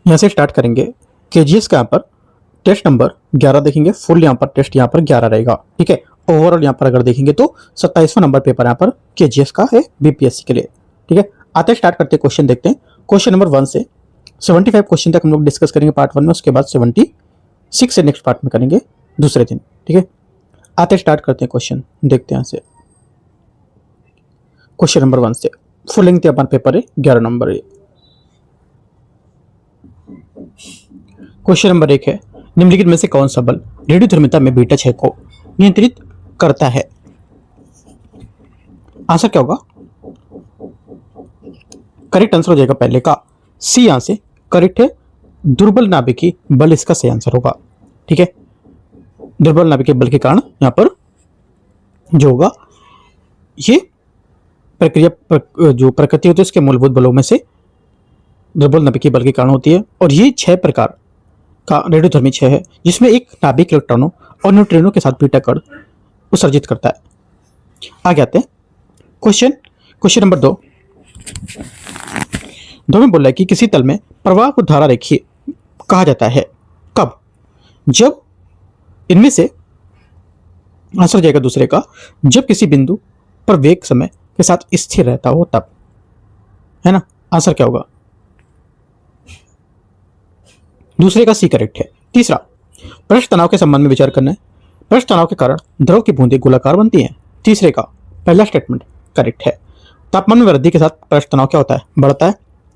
यहाँ से स्टार्ट करेंगे। केजीएस का यहाँ पर टेस्ट नंबर 11 देखेंगे, फुल यहाँ पर टेस्ट यहाँ पर 11 रहेगा। ठीक है, ओवरऑल यहाँ पर अगर देखेंगे तो 27वां नंबर पेपर यहाँ पर केजीएस का है बीपीएससी के लिए। ठीक है, आते स्टार्ट करते हैं, क्वेश्चन देखते हैं। क्वेश्चन नंबर 1 से 75 क्वेश्चन तक हम लोग डिस्कस करेंगे पार्ट 1 में, उसके बाद 76 से नेक्स्ट पार्ट में करेंगे दूसरे दिन। ठीक है, आते स्टार्ट करते हैं, क्वेश्चन देखते हैं यहाँ से। क्वेश्चन नंबर 1 से फुल लेंथ अपन पेपर है, 11 नंबर है। क्वेश्चन नंबर 1 है, निम्नलिखित में से कौन सा बल रेडियोधर्मिता में बीटा 6 को नियंत्रित करता है? आंसर क्या होगा? करेक्ट आंसर हो जाएगा पहले का सी। यहां से करेक्ट है, दुर्बल नाभिकीय बल इसका सही आंसर होगा। ठीक है, दुर्बल नाभिकीय बल के कारण यहां पर जो होगा ये प्रक्रिया जो प्रकृति होती है उसके मूलभूत बलों में से दुर्बल नाभिकीय बल के कारण होती है। और ये 6 प्रकार का रेडियोधर्मी 6 है, जिसमें एक नाभिक इलेक्ट्रॉनों और न्यूट्रिनो के साथ बीटा कण उत्सर्जित करता है। आगे आते हैं क्वेश्चन नंबर 2 में बोला है कि किसी तल में प्रवाह को धारा रेखीय कहा जाता है कब? जब इनमें से आंसर हो जाएगा दूसरे का, जब किसी बिंदु पर वेग समय के साथ स्थिर रहता हो तब, है ना। आंसर क्या होगा? दूसरे का सी करेक्ट है। तीसरा, पृष्ठ तनाव के संबंध में विचार करना है। पृष्ठ तनाव के कारण द्रव की बूंदें गोलाकार बनती हैं। तीसरे का पहला स्टेटमेंट करेक्ट है। तापमान में वृद्धि के साथ पृष्ठ तनाव क्या होता है? बढ़ता है।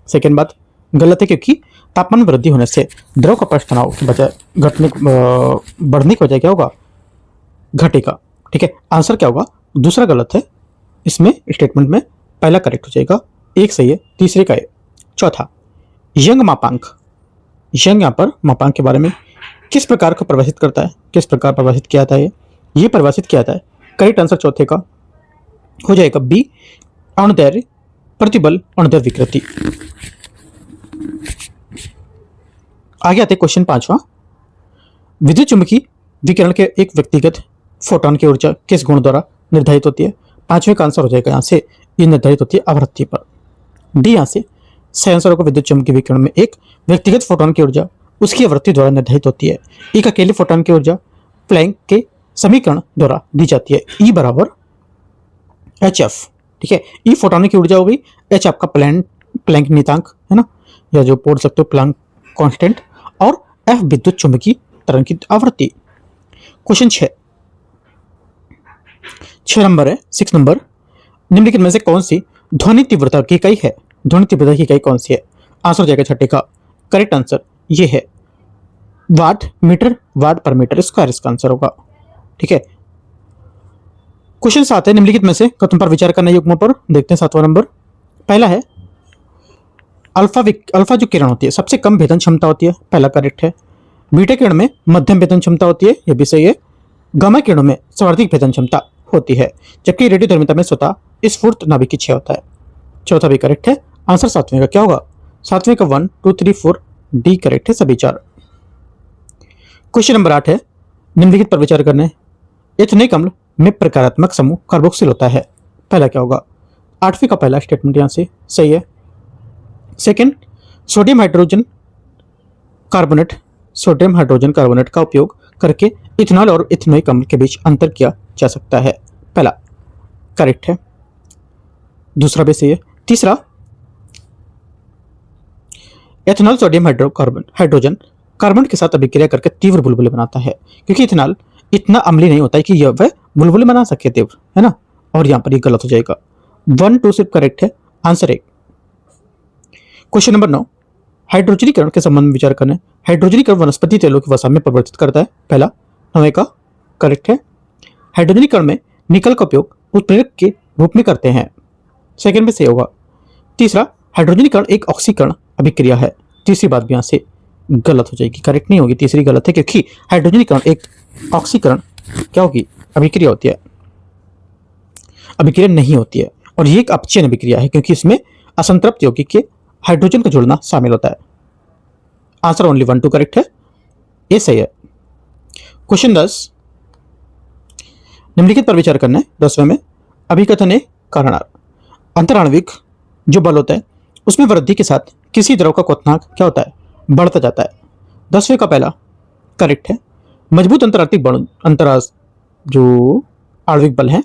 सेकेंड बात गलत है, क्योंकि तापमान में वृद्धि होने से द्रव का पृष्ठ तनाव की बजाय बढ़ने की बजाय क्या होगा? घटेगा। ठीक है, आंसर क्या होगा? दूसरा गलत है। इसमें स्टेटमेंट में पहला करेक्ट हो जाएगा, एक सही है, तीसरे का है। चौथा, यंग मापांक। यंग यहाँ पर मापांक के बारे में किस प्रकार को परिभाषित करता है? किस प्रकार परिभाषित किया जाता है? ये परिभाषित किया जाता है, करेक्ट आंसर चौथे का हो जाएगा बी, अणुदैर्घ्य प्रतिबल अणुदैर्घ्य विकृति। आगे आते क्वेश्चन 5वां, विद्युत चुंबकीय विकिरण के एक व्यक्तिगत फोटोन की ऊर्जा किस गुण द्वारा निर्धारित होती है? 5वें का आंसर हो जाएगा यहाँ से, ये निर्धारित होती है आवृत्ति पर। डी यहाँ से सही आंसर होगा, विद्युत चुंबकीय विकिरण में एक व्यक्तिगत फोटोन की ऊर्जा उसकी आवृत्ति द्वारा निर्धारित होती है। एक अकेले फोटोन की ऊर्जा प्लैंक के समीकरण द्वारा दी जाती है, ई बराबर एच एफ। ठीक है, ई फोटोन की ऊर्जा हो गई, एच आपका प्लैंक नियतांक है ना, या जो बोल सकते हो प्लैंक कांस्टेंट, और एफ विद्युत चुंबकीय तरंग की आवृत्ति। क्वेश्चन 6 नंबर है, 6 नंबर, निम्नलिखित में से कौन सी ध्वनि तीव्रता की इकाई है? ध्वनि तीव्रता की इकाई कौन सी है? आंसर हो जाएगा छठे का करेक्ट आंसर ये है वाट मीटर, वाट पर मीटर स्क्वायर इसका आंसर होगा। ठीक है, क्वेश्चन 7 है, निम्नलिखित में से कथन पर विचार करना युग्मों पर। देखते हैं 7वां नंबर। पहला है अल्फा जो किरण होती है सबसे कम भेदन क्षमता होती है, पहला करेक्ट है। बीटा किरण में मध्यम भेदन क्षमता होती है, यह भी सही है। गामा किरणों में सर्वाधिक भेदन क्षमता होती है, जबकि रेडियोधर्मिता में स्वतः स्फूर्त नाभिकीय 6 होता है। चौथा भी करेक्ट है। आंसर 7वें का क्या होगा? 7वें का 1 2 3 4 डी करेक्ट है, सभी 4। क्वेश्चन नंबर 8 है, निम्नलिखित पर विचार करने। एथेनिक अम्ल में प्रकारात्मक समूह कार्बोक्सिल होता है, पहला क्या होगा? 8वें का पहला स्टेटमेंट यहां से सही है। सेकेंड, सोडियम हाइड्रोजन कार्बोनेट का उपयोग करके इथेनॉल और इथेनोइक अम्ल के बीच अंतर किया जा सकता है, पहला करेक्ट है, दूसरा भी सही है। तीसरा, एथेनॉल सोडियम हाइड्रोजन कार्बन के साथ अभिक्रिया करके तीव्र बुलबुले बनाता है, क्योंकि इथेनॉल इतना अम्लीय नहीं होता है कि यह वह बुलबुले बना सके तीव्र, है ना। और यहां पर ये गलत हो जाएगा, 1 2 सिर्फ करेक्ट है, आंसर 1। क्वेश्चन नंबर 9, हाइड्रोजनीकरण के संबंध में विचार करना है। हाइड्रोजनीकरण वनस्पति तेलों की वसा में परिवर्तित करता है, पहला 9वें का करेक्ट है। हाइड्रोजनीकरण में निकल का उपयोग उत्प्रेरक के रूप में करते हैं, सेकेंड में सही होगा। तीसरा, हाइड्रोजनीकरण एक ऑक्सीकरण अभिक्रिया है, तीसरी बात भी यहां से गलत हो जाएगी, करेक्ट नहीं होगी, तीसरी गलत है, क्योंकि हाइड्रोजनीकरण एक ऑक्सीकरण क्या होगी? अभिक्रिया होती है, अभिक्रिया नहीं होती है। और ये एक अपचयन अभिक्रिया है, क्योंकि इसमें असंतृप्त यौगिक के हाइड्रोजन का जुड़ना शामिल होता है। आंसर ओनली 1 2 करेक्ट है, ये सही है। क्वेश्चन 10, निम्नलिखित पर विचार करना है। 10वें में अभिकथन ए कारणार, अंतराणविक जो बल होता है उसमें वृद्धि के साथ किसी द्रव का क्वथनांक क्या होता है? बढ़ता जाता है। 10वें का पहला करेक्ट है। मजबूत अंतरार्थिक बल अंतरा जो आणविक बल है,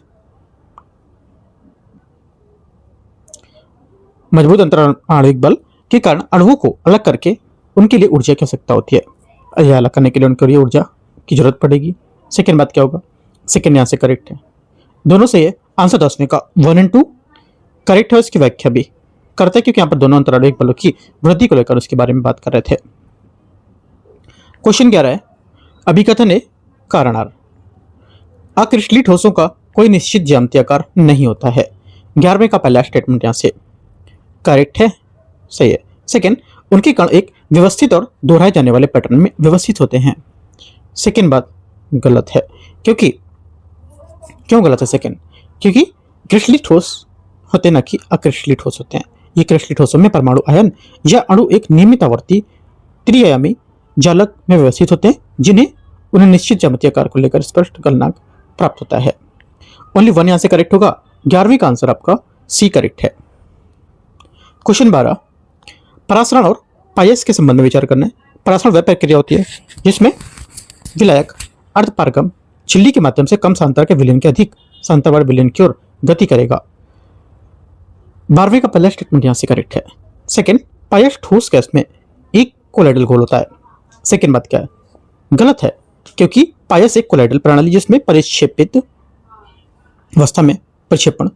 मजबूत आणविक बल के कारण अणुओं को अलग करके उनके लिए ऊर्जा की आवश्यकता होती है। यह अलग करने के लिए उनके लिए ऊर्जा की जरूरत पड़ेगी। सेकेंड बात क्या होगा, सेकेंड यहाँ से करेक्ट है। दोनों से ये आंसर 10वें का 1 और 2 करेक्ट है। उसकी व्याख्या भी करते हैं क्योंकि यहाँ पर दोनों अंतराणविक बलों की वृद्धि को लेकर उसके बारे में बात कर रहे थे। क्वेश्चन 11 है, अभिकथन ए कारणार। अक्रिस्टलीय ठोसों का कोई निश्चित ज्यामितीय आकार नहीं होता है। 11वें का पहला स्टेटमेंट यहाँ से करेक्ट है, सही है। सेकेंड, उनके कण एक व्यवस्थित और दोहराए जाने वाले पैटर्न में व्यवस्थित होते हैं। सेकेंड बात गलत है, क्योंकि क्यों गलत है सेकेंड? क्योंकि क्रिस्टलीय ठोस होते ना कि अक्रिस्टलीय ठोस होते हैं। ये क्रिस्टलीय ठोसों में परमाणु आयन या अणु एक नियमित आवर्ती त्रिआयामी जालक में व्यवस्थित होते हैं, जिन्हें उन्हें निश्चित ज्यामितीय आकार को लेकर स्पष्ट गलनांक प्राप्त होता है। ओनली 1 यहां से करेक्ट होगा। 11वीं का आंसर आपका सी करेक्ट है। क्वेश्चन 12, परासरण और पायस के संबंध में विचार करना है। परासरण वह प्रक्रिया होती है जिसमें विलायक अर्धपारगम झिल्ली के माध्यम से कम सांतर के विलयन के अधिक सांतर वाले विलयन की ओर गति करेगा। 12वें का पहला स्टेटमेंट यहां से करेक्ट है। सेकेंड, पायस ठोस गैस में एक कोलाइडल घोल होता है। सेकेंड बात क्या है? गलत है, क्योंकि पायस एक कोलाइडल प्रणाली जिसमें परिक्षेपित अवस्था में प्रक्षेपण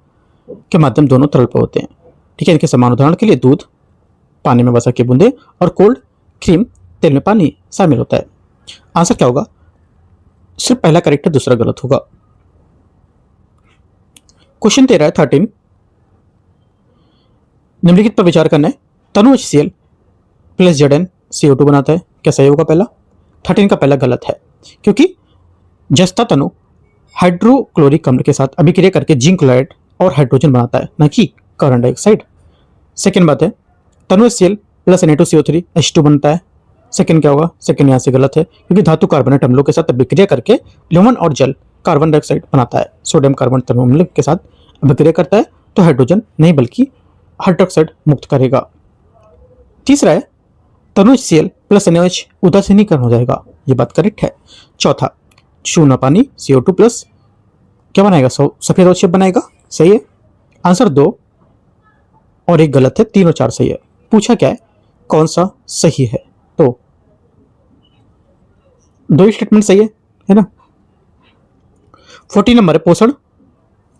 के माध्यम दोनों तरल पर होते हैं। ठीक है, इनके समान उदाहरण के लिए दूध पानी में वसा की बूंदे और कोल्ड क्रीम तेल में पानी शामिल होता है। आंसर क्या होगा? सिर्फ पहला करेक्ट है, दूसरा गलत होगा। क्वेश्चन 13 निम्नलिखित पर विचार करना है। तनु HCl प्लस ZnCO2 बनाता है। क्या सही होगा पहला? 13 का पहला गलत है, क्योंकि जस्ता तनु हाइड्रोक्लोरिक अम्ल के साथ अभिक्रिया करके जिंक क्लोराइड और हाइड्रोजन बनाता है, न कि कार्बन डाइऑक्साइड। सेकेंड बात है, तनु HCl प्लस Na2CO3 H2 बनता है। सेकेंड क्या होगा? सेकेंड यहाँ से गलत है, क्योंकि धातु कार्बोनेट अम्लों के साथ अभिक्रिया करके लवण और जल कार्बन डाइऑक्साइड बनाता है। सोडियम कार्बन तनु अम्ल के साथ अभिक्रिया करता है तो हाइड्रोजन नहीं बल्कि हाइड्रोक्साइड मुक्त करेगा। तीसरा है, तनु HCl प्लस NaOH उदासीनीकरण हो जाएगा। ये बात करेक्ट है। चौथा, चूना पानी CO2 प्लस क्या बनाएगा? सफेद अवक्षेप बनाएगा। सही है। आंसर 2 और 1 गलत है, 3 और 4 सही है। पूछा क्या है? कौन सा सही है? तो 2 स्टेटमेंट सही है ना। 14 नंबर है, पोषण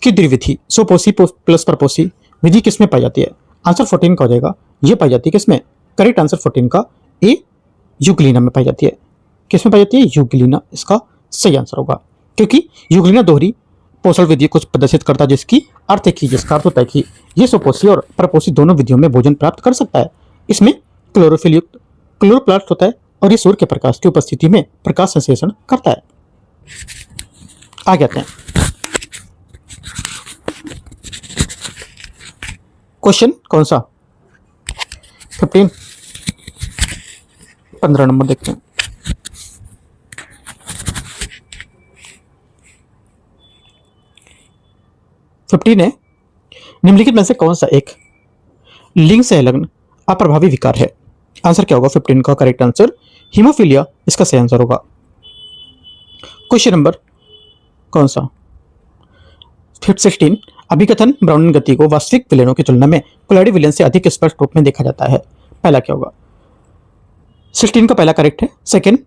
की द्विविधि सोपोसी प्लस परपोसी विधि किसमें पाई जाती है? आंसर 14 का हो जाएगा। ये पाई जाती है किसमें? करेक्ट आंसर 14 का ए यूग्लिना में पाई जाती है। किसमें पाई जाती है? यूग्लिना इसका सही आंसर होगा, क्योंकि यूग्लिना दोहरी पोषण विधि को प्रदर्शित करता है, जिसकी अर्थ है कि जिसका अर्थ होता है कि ये सोपोसी और परपोसी दोनों विधियों में भोजन प्राप्त कर सकता है। इसमें क्लोरोफिल युक्त क्लोरोप्लास्ट होता है और ये सूर्य के प्रकाश की उपस्थिति में प्रकाश संश्लेषण करता है। आगे आते हैं। क्वेश्चन कौन सा? 15 नंबर देखते हैं। है, निम्नलिखित में से कौन सा एक लिंग संलग्न अप्रभावी विकार है? आंसर क्या होगा? 15 का करेक्ट आंसर हीमोफीलिया इसका सही आंसर होगा। क्वेश्चन नंबर कौन सा? 16, अभिकथन ब्राउनिन गति को वास्तविक विलयनों की तुलना में कोलाइडी विलयन से अधिक स्पष्ट रूप में देखा जाता है। पहला क्या होगा? 16 का पहला करेक्ट है। सेकेंड,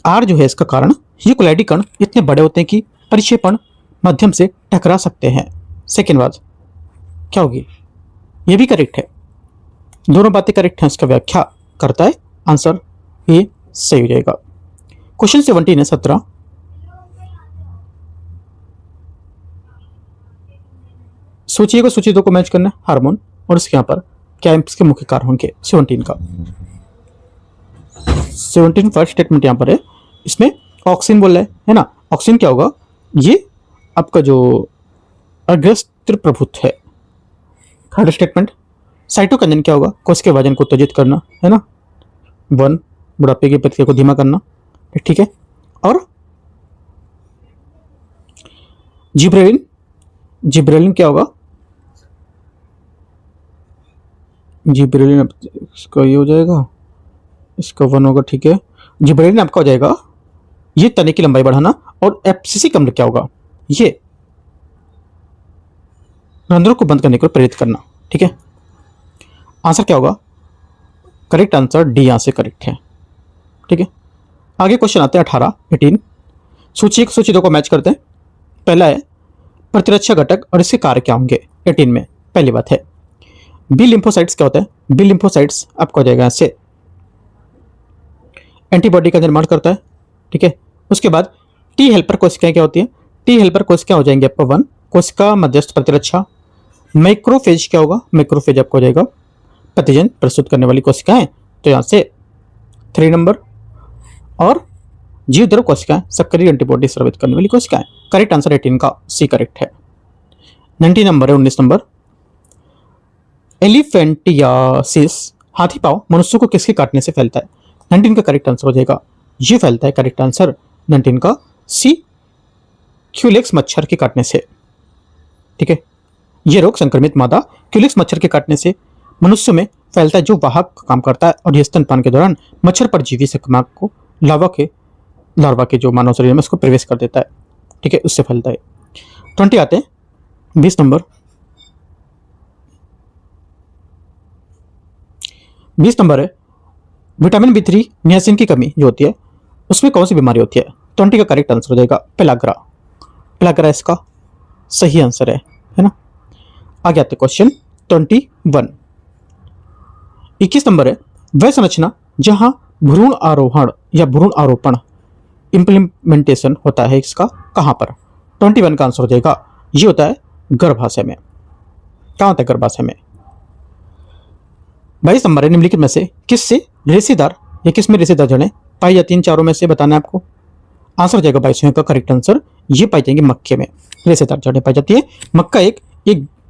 आर जो है इसका कारण, ये कोलाइडी कण इतने बड़े होते हैं कि परिक्षेपण माध्यम से टकरा सकते हैं। सेकेंड बात क्या होगी? ये भी करेक्ट है। दोनों बातें करेक्ट हैं, इसका व्याख्या करता है। आंसर ये सही हो जाएगा। क्वेश्चन 17 है 17, सोचिएगा सूची 2 को मैच करना है हार्मोन और इसके यहाँ पर क्या इसके मुख्य कारण होंगे। 17 का 17 फर्स्ट स्टेटमेंट यहाँ पर है, इसमें ऑक्सीन बोल रहा है ना। ऑक्सीन क्या होगा? ये आपका जो अग्रस्त्र प्रभुत्व है। थर्ड स्टेटमेंट साइटोकिनिन क्या होगा? कोशिका विभाजन को उत्तेजित करना है ना। 1 बुढ़ापे की प्रक्रिया को धीमा करना, ठीक है। और जिब्रेलिन, जिब्रेलिन क्या होगा? जिब्रेलिन इसका ये हो जाएगा इसका 1 होगा, ठीक है। जिबरेलिन आपका हो जाएगा ये तने की लंबाई बढ़ाना, और एफसीसी का मतलब क्या होगा, ये रंध्रों को बंद करने को प्रेरित करना, ठीक है। आंसर क्या होगा, करेक्ट आंसर डी यहां से करेक्ट है, ठीक है। आगे क्वेश्चन आते हैं 18 सूची 1 सूची 2 को मैच करते हैं। पहला है प्रतिरक्षा घटक और इसके कार्य क्या होंगे 18 में। पहली बात है बी लिम्फोसाइट्स क्या होता है, बी लिम्फोसाइट्स आपको हो जाएगा यहाँ से एंटीबॉडी का निर्माण करता है, ठीक है। उसके बाद टी हेल्पर कोशिकाएं क्या होती है, टी हेल्पर कोशिकाएं हो जाएंगे आपको 1 कोशिका मध्यस्थ प्रतिरक्षा। मैक्रोफेज क्या होगा, मैक्रोफेज आपको हो जाएगा प्रतिजन प्रस्तुत करने वाली कोशिकाएं, तो यहाँ से 3 नंबर। और जीवद्रव कोशिकाएं सक्रिय एंटीबॉडी स्रावित करने वाली कोशिकाएं। करेक्ट आंसर 18 का सी करेक्ट है। 19 नंबर है, 19 नंबर एलिफेंटियासिस हाथी पांव मनुष्य को किसके काटने से फैलता है। 19 का करेक्ट आंसर हो जाएगा ये फैलता है, करेक्ट आंसर 19 का सी क्यूलेक्स मच्छर के काटने से, ठीक है। ये रोग संक्रमित मादा क्यूलेक्स मच्छर के काटने से मनुष्य में फैलता है, जो वाहक का काम करता है, और ये स्तनपान के दौरान मच्छर परजीवी संक्रमण को लार्वा के जो मानव शरीर में उसको प्रवेश कर देता है, ठीक है, उससे फैलता है। 20 आते हैं 20 नंबर। 20 नंबर है विटामिन B3 नियासिन की कमी जो होती है उसमें कौन सी बीमारी होती है। 20 का करेक्ट आंसर हो जाएगा पेलाग्रा, पेलाग्रा इसका सही आंसर है ना। आगे आते क्वेश्चन 21। 21 नंबर है वह संरचना जहां भ्रूण आरोहण या भ्रूण आरोपण इंप्लीमेंटेशन होता है इसका कहां पर। 21 का आंसर हो जाएगा ये होता है गर्भाशय में। कहां होता है, गर्भाशय में। 22 नंबर है निम्नलिखित में से किससे रेशेदार या किस में रेशेदार जड़ें पाई जाती हैं, चारों में से बताना है आपको। आंसर हो जाएगा 22 का करेक्ट आंसर ये पाई जाएंगे मक्के में रेशेदार जड़ें पाई जाती है। मक्का एक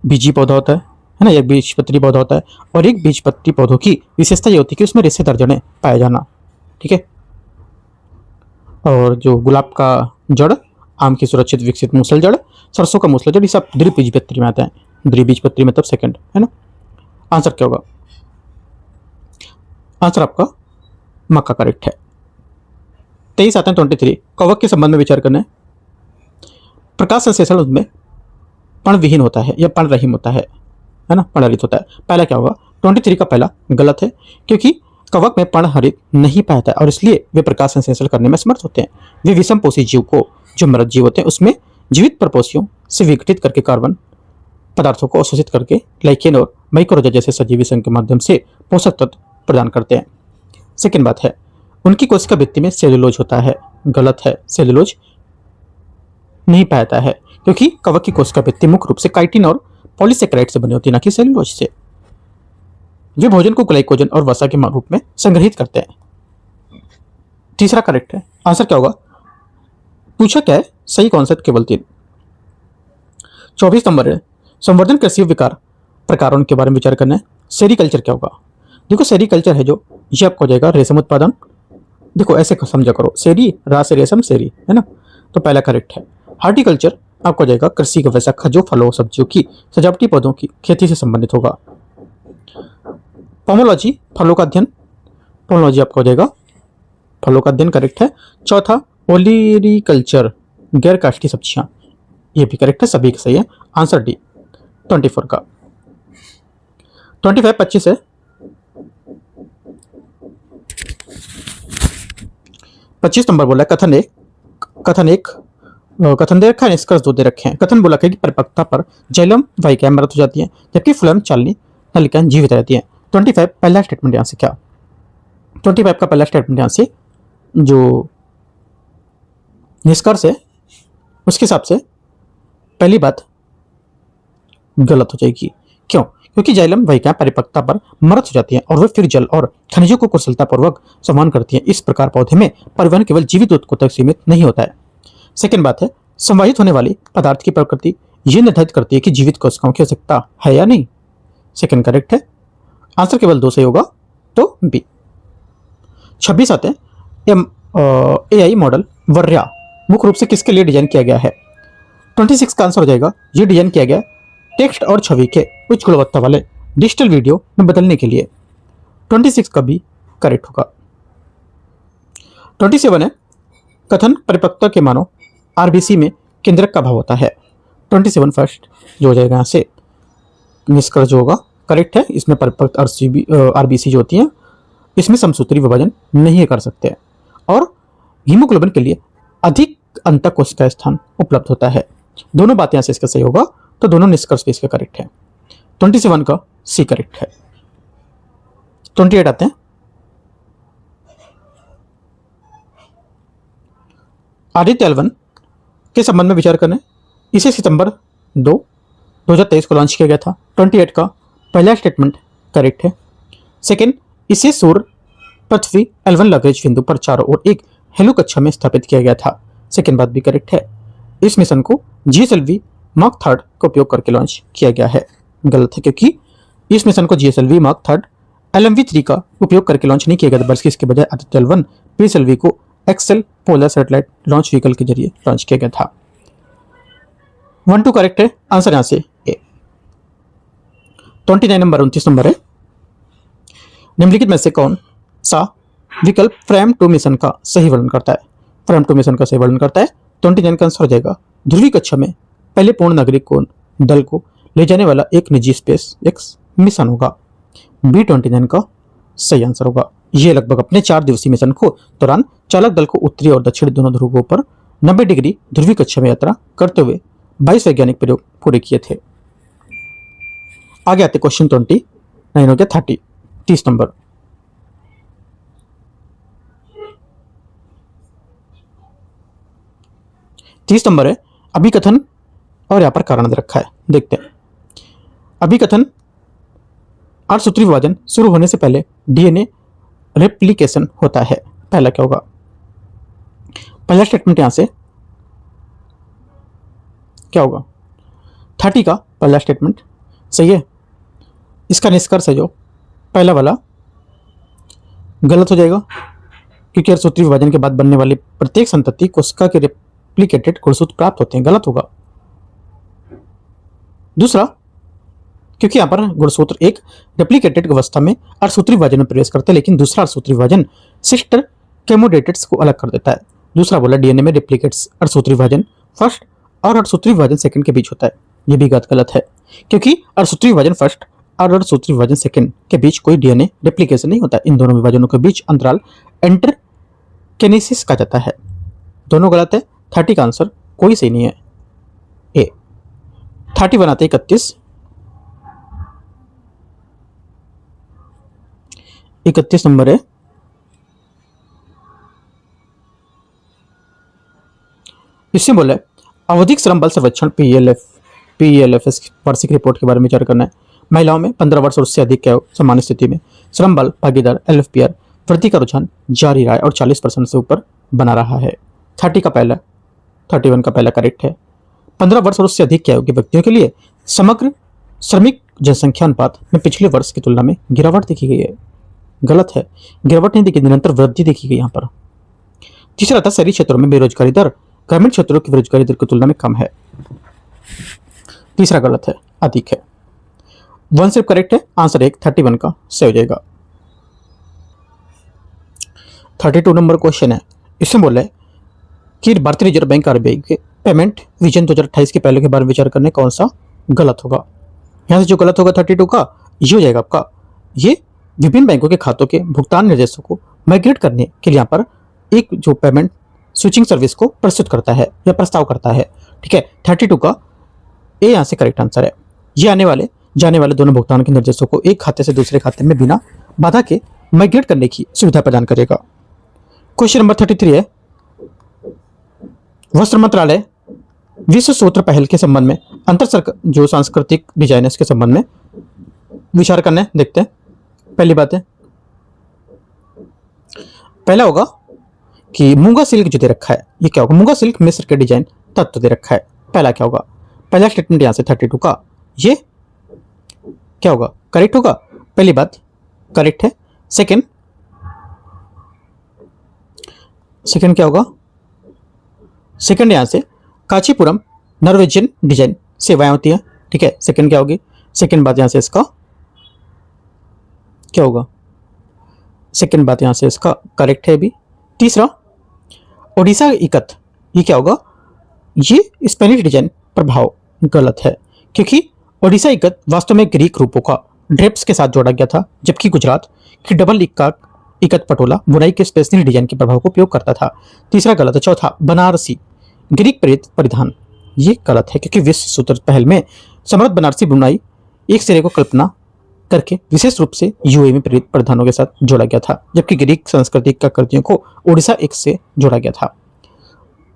बीजी पौधा होता है ना, एक बीजपत्री पौधा होता है, और एक बीजपत्री पौधों की विशेषता ये होती है कि उसमें रेशेदार जड़ें पाया जाना, ठीक है। और जो गुलाब का जड़, आम की सुरक्षित विकसित मूसल जड़, सरसों का मूसल जड़, ये सब द्विबीजपत्री में आते हैं। द्विबीजपत्री मतलब सेकंड है ना। आंसर क्या होगा, आंसर आपका मक्का करेक्ट है। 23 आते हैं 23 कवक के संबंध में विचार करना है। प्रकाश संश्लेषण उसमें पर्णविहीन होता है या पर्णरहित होता है ना, पर्णरहित होता है। पहला क्या होगा, 23 का पहला गलत है, क्योंकि कवक में पर्णहरित नहीं पाता है और इसलिए वे प्रकाश संश्लेषण करने में समर्थ होते हैं। वे विषमपोषी जीव को, जो मृत जीव होते हैं उसमें जीवित प्रपोषियों से विघटित करके कार्बन पदार्थों को अवशोषित करके लाइकेन और माइक्रोजा जैसे सजीवी संघ के माध्यम से पोषक तत्व प्रदान करते हैं। सेकेंड बात है उनकी कोशिका भित्ति में सेलुलोज होता है। गलत है, सेलुलोज नहीं पाता है, क्योंकि कवक की कोशिका भित्ति मुख्य रूप से काइटिन और पॉलीसेकेराइड से बनी होती है, ना कि सेलुलोज से। वे भोजन को ग्लाइकोजन और वसा के रूप में संग्रहित करते हैं। तीसरा करेक्ट है। आंसर क्या होगा, पूछा क्या है, सही कौन सा, केवल 3। 24 नंबर है संवर्धन कृषि विकार प्रकारों के बारे में विचार करना है। सेरीकल्चर क्या होगा, देखो सेरीकल्चर है जो ये आपको हो जाएगा रेशम उत्पादन। देखो ऐसे समझा करो, सेरी रा से रेशम सेरी है ना, तो पहला करेक्ट है। हार्टिकल्चर आपको हो जाएगा कृषि का वैसा खजो फलों सब्जियों की सजावटी पौधों की खेती से संबंधित होगा। पोमोलॉजी फलों का अध्ययन, पोमोलॉजी आपको हो जाएगा फलों का अध्ययन करेक्ट है। चौथा ओलिरिकल्चर गैर काष्ठी सब्जियां, ये भी करेक्ट है, सभी का सही है। आंसर डी 24 का। 25 25 है 25 नंबर बोला कथन दे रखा है, निष्कर्ष 2 दे रखे हैं। कथन बोला कि परिपक्वता पर जैलम वाहिकाएं मृत हो जाती हैं, जबकि फ्लोएम चालनी नलिकाएं जीवित रहती हैं। 25 पहला स्टेटमेंट यहाँ से क्या, 25 का पहला स्टेटमेंट यहाँ से जो निष्कर्ष है उसके हिसाब से पहली बात गलत हो जाएगी। क्यों, क्योंकि जाइलम वाहिकाएं परिपक्वता पर मृत हो जाती हैं और वे फिर जल और खनिजों को कुशलतापूर्वक संवहन करती हैं। इस प्रकार पौधे में परिवहन केवल जीवित ऊतकों तक सीमित नहीं होता है। सेकेंड बात है संवाहित होने वाली पदार्थ की प्रकृति ये निर्धारित करती है कि जीवित कोशिकाओं की आवश्यकता है या नहीं। सेकेंड करेक्ट है, आंसर केवल 2 सही होगा, तो बी। 26 आते हैं AI मॉडल वर्या मुख्य रूप से किसके लिए डिजाइन किया गया है। 26 का आंसर हो जाएगा ये डिजाइन किया गया टेक्स्ट और छवि के उच्च गुणवत्ता वाले डिजिटल वीडियो में बदलने के लिए। 26 का भी करेक्ट होगा। 27 है, कथन परिपक्वता के मानो आरबीसी में केंद्रक का भाव होता है। 27 फर्स्ट जो हो जाएगा यहाँ से निष्कर्ष जो होगा करेक्ट है। इसमें परिपक्व आरबीसी जो होती है इसमें समसूत्री विभाजन नहीं कर सकते और हीमोग्लोबिन के लिए अधिक अंतः कोशिका स्थान उपलब्ध होता है। दोनों बातें यहाँ से इसका सही होगा, तो दोनों निष्कर्ष भी इसके करेक्ट है। 27 का सी करेक्ट है। 28 आते हैं। आदित्य L1 के संबंध में विचार करना है। इसे सितंबर 2023 को लॉन्च किया गया था। 28 का पहला स्टेटमेंट करेक्ट है। सेकेंड, इसे सूर्य पृथ्वी L1 लगेज बिंदु पर चारों ओर एक हेलो कक्षा में स्थापित किया गया था। सेकेंड बात भी करेक्ट है। इस मिशन को GSLV मार्क थर्ड का उपयोग करके लॉन्च किया गया है। गलत है, क्योंकि इस मिशन को GSLV मार्क थर्ड LMV3 का उपयोग करके लॉन्च नहीं किया गया था, बल्कि इसके बजाय आदित्य L1 PSLV को XL polar satellite launch vehicle के जरिए लॉन्च किया गया था। 1 2 करेक्ट है। आंसर यहां से ए। 29 नंबर 29 नंबर है। निम्नलिखित में से कौन सा विकल्प फ्रेम 2 मिशन का सही वर्णन करता है? फ्रेम 2 मिशन का सही वर्णन करता है। 29 का आंसर हो जाएगा ध्रुवीय कक्षा में पहले पूर्ण नागरिक को दल को ले जाने वाला एक निजी स्पेस एक्स मिशन होगा। B29 का सही आंसर होगा। ये लगभग अपने 4 दिवसीय मिशन को दौरान चालक दल को उत्तरी और दक्षिणी दोनों ध्रुवों पर 90 डिग्री ध्रुवीय कक्षा में यात्रा करते हुए 22 वैज्ञानिक प्रयोग पूरे किए थे। आगे आते क्वेश्चन 29 हो गया 30 नंबर। तीस नंबर है अभिकथन और यहां पर कारण दे रखा है। देखते हैं। अभिकथन अर्धसूत्री विभाजन शुरू होने से पहले डीएनए रेप्लिकेशन होता है। पहला क्या होगा? पहला स्टेटमेंट यहां से क्या होगा? 30 का पहला स्टेटमेंट सही है। इसका निष्कर्ष है जो पहला वाला गलत हो जाएगा, क्योंकि अर्धसूत्री विभाजन के बाद बनने वाली प्रत्येक संतति कोशिका के रेप्लिकेटेड गुणसूत्र प्राप्त होते हैं। गलत होगा। दूसरा, क्योंकि यहां पर गुणसूत्र एक रेप्लिकेटेड अवस्था में अर्धसूत्री विभाजन में प्रवेश करते हैं, लेकिन दूसरा अर्धसूत्री विभाजन सिस्टर केमोडेटेड्स को अलग कर देता है। दूसरा बोला डीएनए में रेप्लिकेट्स अर्धसूत्री विभाजन फर्स्ट और अर्धसूत्री विभाजन सेकंड के बीच होता है। यह भी गलत है, क्योंकि अर्धसूत्री विभाजन फर्स्ट और अर्धसूत्री विभाजन सेकंड के बीच कोई डीएनए रेप्लिकेशन नहीं होता। इन दोनों विभाजनों के बीच अंतराल इंटरकेनेसिस कहा जाता है। दोनों गलत है। 30 का आंसर कोई सही नहीं है। ए। 31 आते 31 नंबर है। इससे बोला आवधिक श्रम बल सर्वेक्षण PELFS वार्षिक रिपोर्ट के बारे में विचार करना है। महिलाओं में 15 वर्ष और उससे अधिक के सामान्य स्थिति में श्रम बल भागीदार LFPR वृद्धि का रुझान जारी रहा है और 40% से ऊपर बना रहा है। 31 का पहला करेक्ट है। 15 वर्ष और उससे अधिक की आयु के व्यक्तियों के लिए समग्र श्रमिक जनसंख्या अनुपात में पिछले वर्ष की तुलना में गिरावट देखी गई है। गलत है, गिरावट नहीं देखी, निरंतर वृद्धि देखी गई यहाँ पर। तीसरा था शहरी क्षेत्रों में बेरोजगारी दर ग्रामीण क्षेत्रों की बेरोजगारी दर की तुलना में कम है। तीसरा गलत है, अधिक है। 1 सिर्फ करेक्ट है। आंसर 31 का सही हो जाएगा। 32 नंबर क्वेश्चन है। इसमें बोला है कि भारतीय रिजर्व बैंक RBI के पेमेंट विजन 2028 के पहले के बारे में विचार करने कौन सा गलत होगा? यहां से जो गलत होगा 32 का ये हो जाएगा आपका, ये विभिन्न बैंकों के खातों के भुगतान निर्देशों को माइग्रेट करने के लिए यहाँ पर एक जो पेमेंट स्विचिंग सर्विस को प्रस्तुत करता है या प्रस्ताव करता है। ठीक है, 32 का ए यहाँ से करेक्ट आंसर है। ये आने वाले जाने वाले दोनों भुगतान के निर्देशों को एक खाते से दूसरे खाते में बिना बाधा के माइग्रेट करने की सुविधा प्रदान करेगा। क्वेश्चन नंबर 33 है। वस्त्र मंत्रालय विश्व सूत्र पहल के संबंध में जो सांस्कृतिक डिजाइनर्स के संबंध में विचार करना है। देखते हैं। पहली बात है, पहला होगा कि मूंगा सिल्क जो दे रखा है ये क्या होगा? मूंगा सिल्क मिस्र के डिजाइन तत्व दे रखा है। पहला क्या होगा? पहला स्टेटमेंट यहां से 32 का ये क्या होगा? करेक्ट होगा। पहली बात करेक्ट है। सेकंड क्या होगा? सेकंड यहां से कांचीपुरम नॉर्वेजियन डिजाइन सेवाएं होती हैं। ठीक है, सेकंड क्या होगी? सेकंड बात यहां से इसका क्या होगा? सेकंड बात यहां से इसका करेक्ट है भी। तीसरा ओडिशा इकत, ये क्या होगा, ये स्पेनिश डिजाइन प्रभाव, गलत है, क्योंकि ओडिशा इकत वास्तव में ग्रीक रूपों का ड्रेप्स के साथ जोड़ा गया था, जबकि गुजरात की डबल इकत पटोला बुनाई के स्पेशल डिजाइन के प्रभाव को उपयोग करता था। तीसरा गलत है। चौथा, बनारसी ग्रीक प्रेरित परिधान, ये गलत है, क्योंकि विश्व सूत्र पहल में समृद्ध बनारसी बुनाई एक सिरे को कल्पना करके विशेष रूप से यूए में प्रेरित परिधानों के साथ जोड़ा गया था, जबकि ग्रीक संस्कृति का कृतियों को ओडिशा एक से जोड़ा गया था।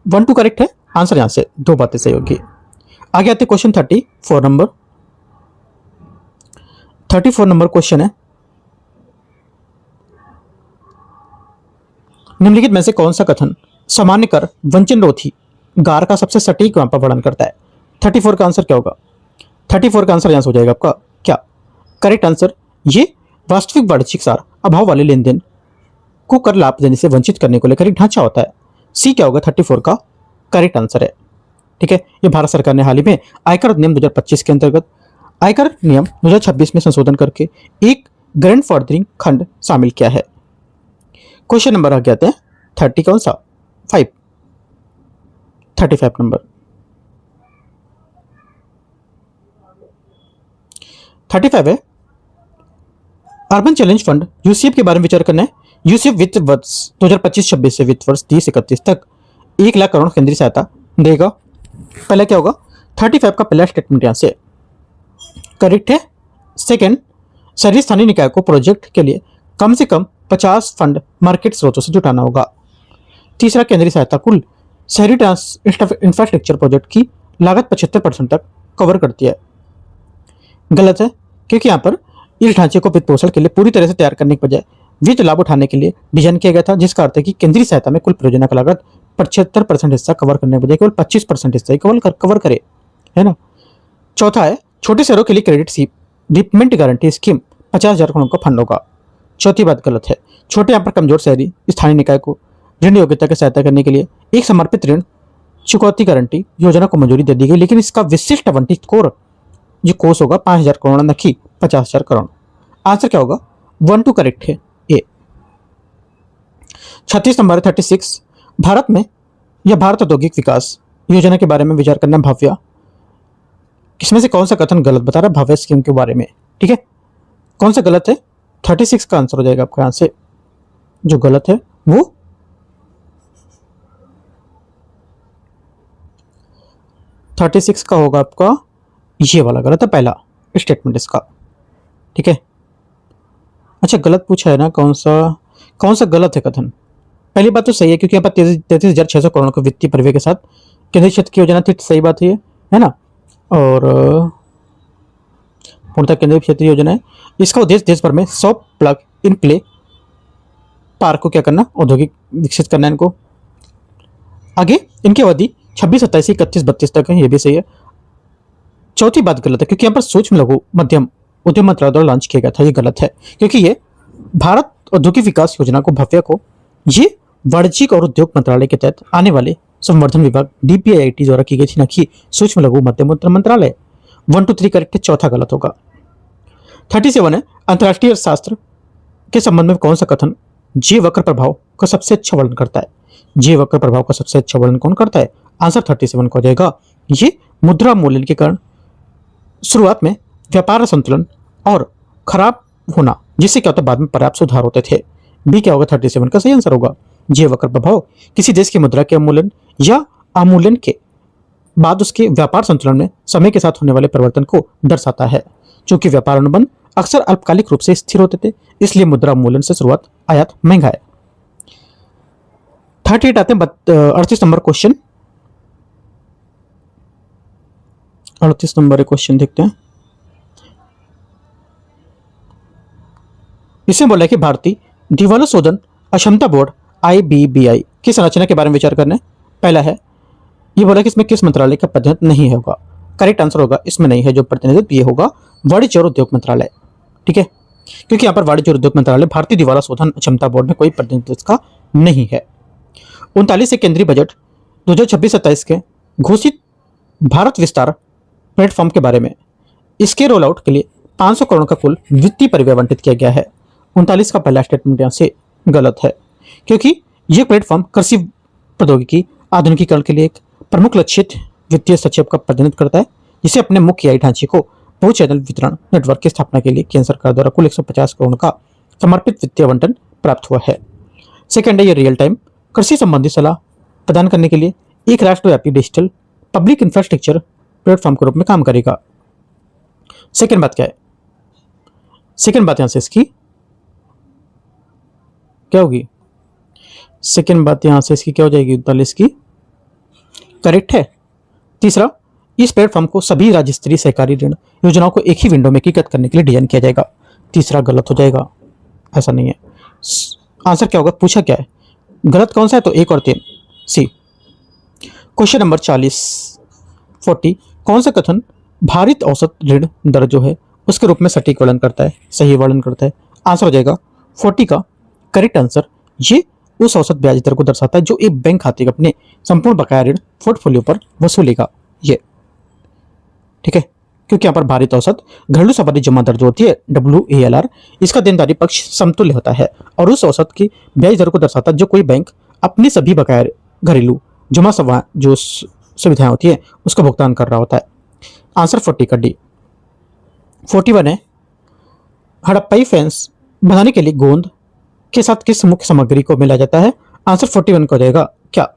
1-2 करेक्ट है आंसर, यहां से 2 बातें सही होगी। आगे आते क्वेश्चन 34 नंबर। 34 नंबर क्वेश्चन है, निम्नलिखित में से कौन सा कथन सामान्य कर वंचनरोधी गार का सबसे सटीक मापा वर्णन करता है? 34 का आंसर क्या होगा? 34 का आंसर यहां से हो जाएगा आपका क्या? करेक्ट आंसर, ये वास्तविक वाणिज्यिक सार अभाव वाले लेन देन को कर लाभ देने से वंचित करने को लेकर एक ढांचा होता है। सी क्या होगा? 34 का करेक्ट आंसर है। ठीक है, ये भारत सरकार ने हाल ही में आयकर अधिनियम 2025 के अंतर्गत आयकर नियम 2026 में संशोधन करके एक ग्रैंड फादरिंग खंड शामिल किया है। क्वेश्चन नंबर आ गया है 30 कौन सा? 35 नंबर। 35 है, अर्बन चैलेंज फंड यूसीएफ के बारे में विचार करना है। यूसीएफ वित्त वर्ष 2025-26 से वित्त वर्ष 30-31 तक 1 लाख करोड़ केंद्रीय सहायता देगा। पहला क्या होगा? 35 का पहला स्टेटमेंट यहां से करेक्ट है। सेकंड, शहरी स्थानीय निकाय को प्रोजेक्ट के लिए कम से कम 50 फंड मार्केट स्रोतों से जुटाना होगा। तीसरा, केंद्रीय सहायता कुल शहरी इंफ्रास्ट्रक्चर प्रोजेक्ट की लागत 75% तक कवर करती है। गलत है, क्योंकि यहाँ पर इस ढांचे को वित्त पोषण के लिए पूरी तरह से तैयार करने के बजाय वित्त लाभ उठाने के लिए डिजाइन किया गया था, जिसका अर्थ है कि केंद्रीय सहायता में कुल परियोजना का लागत 75% हिस्सा कवर करने के बजाय केवल 25% हिस्सा ही कवर करे, है ना। चौथा है, छोटे शहरों के लिए credit repayment guarantee scheme 50,000 crore का फंड होगा। चौथी बात गलत है। छोटे यहाँ पर कमजोर शहरी स्थानीय निकाय को ऋण योग्यता की सहायता करने के लिए एक समर्पित ऋण चुकौती गारंटी योजना को मंजूरी दे दी गई, लेकिन इसका विशिष्ट आवंटित ये कोर्स होगा 5,000 करोड़ न कि 50,000 करोड़। आंसर क्या होगा? 1-2 करेक्ट है, ए। 36 नंबर 36, भारत में या भारत औद्योगिक विकास योजना के बारे में विचार करना। भव्या, इसमें से कौन सा कथन गलत बता रहा है भव्य स्कीम के बारे में? ठीक है, कौन सा गलत है? 36 का आंसर हो जाएगा आपका। यहां से जो गलत है वो 36 का होगा आपका ये वाला गलत है, पहला स्टेटमेंट इसका। ठीक है, अच्छा गलत पूछा है ना, कौन सा गलत है कथन? पहली बात तो सही है, क्योंकि यहाँ पर 33,600 करोड़ के वित्तीय परिव्यय के साथ केंद्रीय क्षेत्र की योजना थी, सही बात है ना। और पूर्णतः केंद्रीय क्षेत्रीय योजना है। इसका उद्देश्य देश भर में 100 प्लग इन प्ले पार्क को क्या करना, औद्योगिक विकसित करना इनको। आगे इनकी अवधि 26, 27, 31, 32 तक है, ये भी सही है। चौथी बात गलत है, क्योंकि यहाँ पर सूक्ष्म लघु मध्यम उद्यम मंत्रालय द्वारा लॉन्च किया गया था, ये गलत है, क्योंकि ये भारत औद्योगिक विकास योजना को भव्य को ये वाणिज्यिक और उद्योग मंत्रालय के तहत आने वाले संवर्धन विभाग DPIIT द्वारा की गई थी, न कि सूक्ष्म लघु मध्यम उद्यम मंत्रालय। 1-2-3 करेक्ट है, चौथा गलत होगा। 37 है, अंतर्राष्ट्रीय अर्थशास्त्र के संबंध में कौन सा कथन जे वक्र प्रभाव का सबसे अच्छा वर्णन करता है? जे वक्र प्रभाव का सबसे अच्छा वर्णन कौन करता है? आंसर 37 को हो जाएगा, ये मुद्रा मूल्य के कारण शुरुआत में व्यापार संतुलन और खराब होना, जिससे क्या होता है बाद में पर्याप्त सुधार होते थे। बी क्या होगा? 37 का सही आंसर होगा। जे वक्र प्रभाव किसी देश की मुद्रा के अवमूल्यन या अवमूल्यन के बाद उसके व्यापार संतुलन में समय के साथ होने वाले परिवर्तन को दर्शाता है। चूंकि व्यापार अनुबंध अक्सर अल्पकालिक रूप से स्थिर होते थे, इसलिए मुद्रा अवमूल्यन से शुरुआत आयात महंगा है। 38 आते हैं 38 नंबर क्वेश्चन। 38 नंबर क्वेश्चन देखते हैं। इसमें बोला है कि भारतीय दिवाला शोधन अक्षमता बोर्ड IBBI की संरचना के बारे में विचार करना है। पहला है, ये बोला कि इसमें किस मंत्रालय का प्रतिनिधित्व नहीं होगा? करेक्ट आंसर होगा इसमें नहीं है, जो प्रतिनिधित्व ये होगा वाणिज्य और उद्योग मंत्रालय। ठीक है, क्योंकि यहाँ पर वाणिज्य और उद्योग मंत्रालय भारतीय दिवाला शोधन अक्षमता बोर्ड में कोई प्रतिनिधित्व का नहीं है। 39 से केंद्रीय बजट 2026-27 के घोषित भारत विस्तार प्लेटफॉर्म के बारे में, इसके रोल आउट के लिए 500 करोड़ का कुल वित्तीय परिव्यय आवंटित किया गया है। 39 का पहला स्टेटमेंट यहाँ से गलत है, क्योंकि यह प्लेटफॉर्म कृषि प्रौद्योगिकी आधुनिकीकरण के लिए एक प्रमुख लक्षित वित्तीय सक्षेप का प्रतिनिधित्व करता है, जिसे अपने मुख्य आई ढांचे को बहु चैनल वितरण नेटवर्क की स्थापना के लिए केंद्र सरकार द्वारा कुल 150 करोड़ का समर्पित वित्तीय आवंटन प्राप्त हुआ है। सेकंड है ये रियल टाइम कृषि संबंधी सलाह प्रदान करने के लिए एक राष्ट्रव्यापी डिजिटल पब्लिक इंफ्रास्ट्रक्चर प्लेटफॉर्म के रूप में काम करेगा। सेकंड बात क्या है? सेकंड बात यहां से इसकी क्या होगी? सेकंड बात यहां से इसकी क्या हो जाएगी? 39 की करेक्ट है। तीसरा, इस प्लेटफॉर्म को सभी राज्य स्तरीय सहकारी ऋण योजनाओं को एक ही विंडो में एकीकृत करने के लिए डिजाइन किया जाएगा। तीसरा गलत हो जाएगा, ऐसा नहीं है। आंसर क्या होगा? पूछा क्या है? गलत कौन सा है? तो 1 और 3 सी। क्वेश्चन नंबर 40 कौन सा कथन भारित औसत ऋण दर जो है उसके रूप में सटीक वर्णन करता है, सही वर्णन करता है? आंसर हो जाएगा 40 का करेक्ट आंसर। ये उस औसत ब्याज दर को दर्शाता है जो एक बैंक खाते अपने संपूर्ण बकाया ऋण पोर्टफोलियो पर वसूलेगा। ये ठीक है, क्योंकि यहाँ पर भारित औसत घरेलू सावधि जमा दर जो होती है WALR, इसका देनदारी पक्ष समतुल्य होता है और उस औसत की ब्याज दर को दर्शाता है जो कोई बैंक अपनी सभी बकाया घरेलू जमा जो सुविधाएं होती है उसका भुगतान कर रहा होता है। आंसर 40 का डी। 41 है हड़प्पाई फेंस बनाने के लिए गोंद के साथ किस मुख्य सामग्री को मिलाया जाता है? आंसर 41 का हो जाएगा क्या?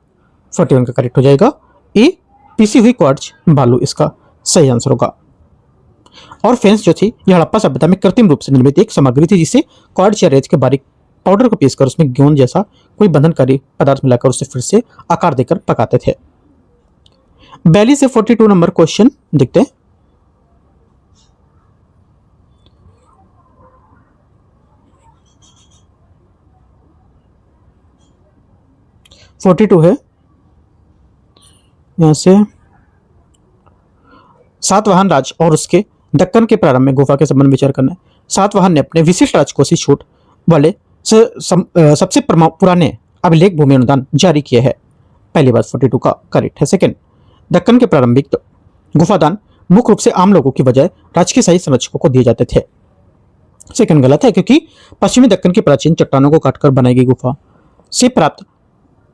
41 का करेक्ट हो जाएगा ए, पीसी हुई क्वार्ट्ज बालू इसका सही आंसर होगा। और फेंस जो थी यह हड़प्पा सभ्यता में कृत्रिम रूप से निर्मित एक सामग्री थी जिसे क्वार्ट्ज या रेत के बारीक पाउडर को पीसकर उसमें गोंद जैसा कोई बंधनकारी पदार्थ मिलाकर उसे फिर से आकार देकर पकाते थे। 42 से 42 नंबर क्वेश्चन देखते हैं। फोर्टी टू है यहां से सातवाहन राज और उसके दक्कन के प्रारंभ में गुफा के संबंध में विचार करना है। सातवाहन ने अपने विशिष्ट राजकोषीय छूट वाले सबसे पुराने अभिलेख भूमि अनुदान जारी किए हैं। पहली बात 42 का करेक्ट है। सेकंड, दक्कन के प्रारंभिक गुफादान मुख्य रूप से आम लोगों की बजाय राजकीय शाही संरक्षकों को दिए जाते थे। सेकंड गलत है, क्योंकि पश्चिमी दक्कन की प्राचीन चट्टानों को काटकर बनाई गई गुफा से प्राप्त